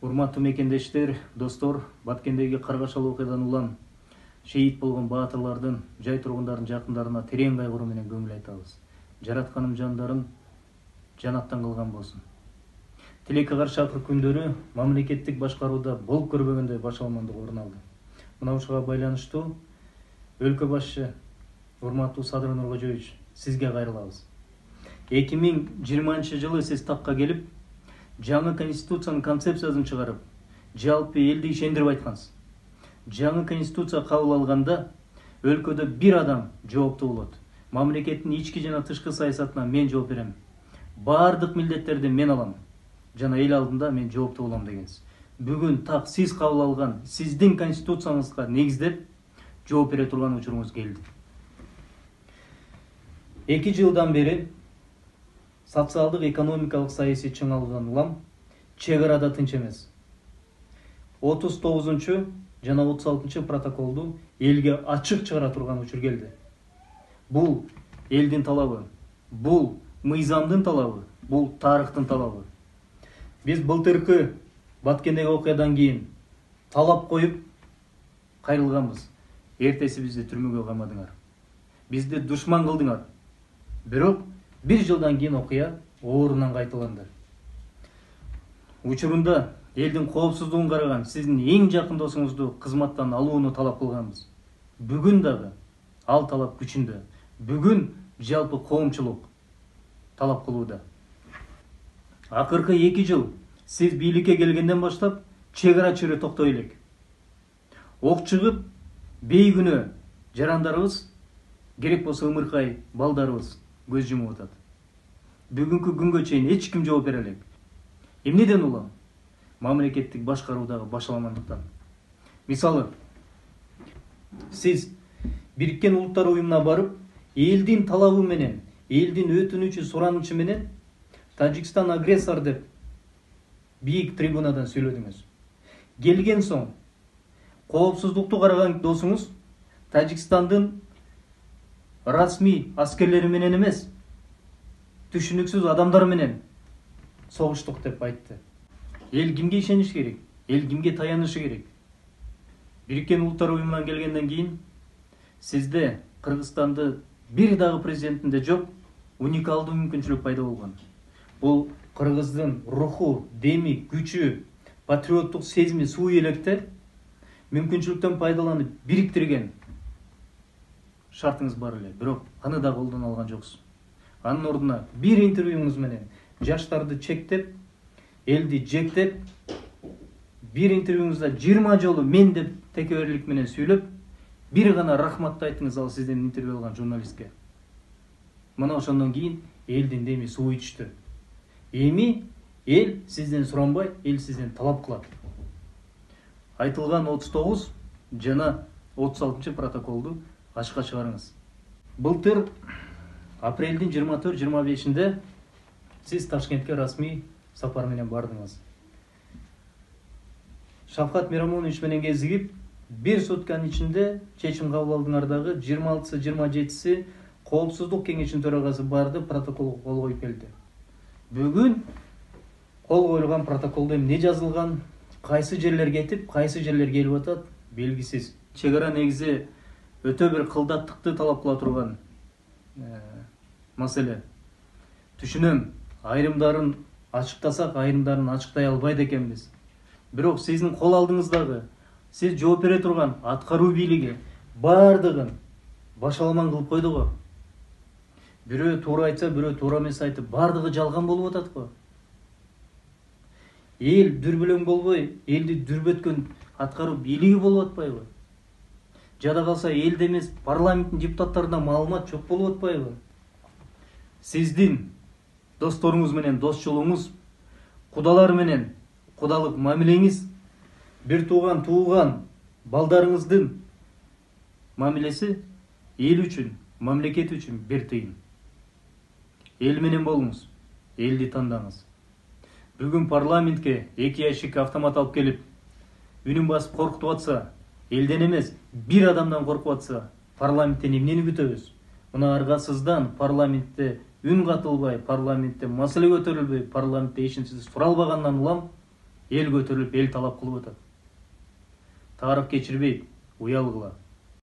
Урматтуу мекендештер, достор, Баткендеги каргашалы окуядан улам шейит болгон баатырлардын, жай тургундардын жакындарына терең кайгыруу менен көңүл айтабыз. Жаратканым жандарын жанаттан кылган болсун. Тилекке каршы акыр күндөрү мамлекеттик башкарууда болуп көрбөгөндөй башаламандык орун алды. Мына ушуга байланыштуу өлкө башчы урматтуу Садыр Нуркожоевич, сизге кайрылабыз. 2020-жылы сиз такка келип, жаңы конституциянын концепциясын чыгарып, жалпы элди ишендирип айткансыз. Жаңы конституция кабыл алганда өлкөдө бир адам жооптуу болот. Мамлекеттин ички жана тышкы саясатына мен жооп берем. Бардык милдеттерди мен алам. Жана эл алдында мен жооптуу болом дегенсиз. Бүгүн так сиз кабыл алган сиздин конституцияңызга негиздеп жооп бере турган учуруңуз келди. 2 жылдан бери социалдык, экономикалык, саясий чыңалган улам чек арада тынч эмес. 39 жана 36 протоколду элге ачык чыгара турган учур келди. Бул элдин талабы, бул мыйзамдын талабы, бул тарыхтын талабы. Биз былтыркы Баткендеги окуядан кийин талап коюп кайрылганбыз. Эртеси бизди түрмөгө камадыңар. Бизди душман кылдыңар. Бирок 1 жылдан кийин окуя оорунан кайталанды. Учурунда элдин коопсуздугун караган сиздин эң жакын досуңузду кызматтан алууну талап кылганбыз. Бүгүн дагы ал талап күчүндө. Бүгүн жалпы коомчулук талап кылууда. Акыркы 2 жыл сиз бийликке келгенден баштап чек ара чыры токтой элек. Ок чыгып, бейгүнөө жарандарыбыз, керек болсо ымыркай балдарыбыз көз жумуп атат. Бүгүнкү күнгө чейин эч ким жооп бере элек. Эмнеден улам? Мамлекеттик башкаруудагы башаламандыктан. Мисалы, сиз Бириккен Улуттар Уюмуна барып, элдин талабы менен, элдин өтүнүчү, суранычы менен Тажикстан агрессор деп бийик трибунадан сүйлөдүңүз. Келген соң коопсуздукту караган досуңуз Тажикстандын расмий аскерлери менен эмес, түшүнүксүз адамдар менен согуштук деп айтты. Эл кимге ишениш керек? Эл кимге таянышы керек? Бириккен Улуттар Уюмунан келгенден кийин сизде Кыргызстанды бир дагы президентинде жок уникалдуу мүмкүнчүлүк пайда болгон. Бул кыргыздын руху, деми, күчү, патриоттук сезими суу электе мүмкүнчүлүктөн пайдаланып бириктирген шартыңыз бар эле, бирок аны да колдоно алган жоксуз. Анын ордуна бир интервьюңуз менен жаштарды чектеп, элди жектеп, бир интервьюңузда 20 жолу мен деп текеберлик менен сүйлөп, бир гана рахматты айттыңыз ал сизден интервью алган журналистке. Мына ошондон кийин элдин деми суу ичти. Эми эл сизден суранбай, эл сизден талап кылат. Айтылган 39 жана 36 протоколду ашка чыгарыңыз. Былтыр апрелдин 24-25-inde сиз Ташкентке расмий сапар менен бардыңыз. Шавкат Мирамонович менен кезигип, бир сутканын ичинде чечим кабыл алдыңар дагы 26-27-си Коопсуздук кеңешинин төрагасы барды, протоколго кол коюп келди. Бүгүн кол коюлган протоколдо эмне жазылган, кайсы жерлер кетип, кайсы жерлер келип атат белгисиз. Чек ара негизи өтө бир кылдаттыкты талап кыла турган маселе. Түшүнөм, айрымдарын ачыктасак, айрымдарын ачыктай албайт экенбиз. Бирок сиздин кол алдыңыздагы, сиз жооп бере турган аткаруу бийлиги бардыгын башаламан кылып койду го. Бирөө туура айтса, бирөө туура эмес айтып, бардыгы жалган болуп атат го. Эл дүрбөлөң болбой, элди дүрбөткөн аткаруу бийлиги болуп атпайбы? Жада калса элде эмес, парламенттин депутаттарына маалымат жок болуп атпайбы? Сиздин досторуңуз менен досчулугуңуз, кудалар менен кудалык мамилеңиз, бир тууган балдарыңыздын мамилеси эл үчүн, мамлекет үчүн бир тыйын. Эл менен болуңуз, элди тандаңыз. Бүгүн парламентке 2 ящик автомат алып келип, үнүн басып коркутуп атса, элден эмес, бир адамдан коркуп атса, парламенттен эмнени күтөбүз? Мына аргасыздан парламентте үн катылбай, парламентте маселе көтөрүлбөй, парламентте эч нерсе суралбагандан улам эл көтөрүлүп эл талап кылып атат. Тарых кечирбейт, уялгыла.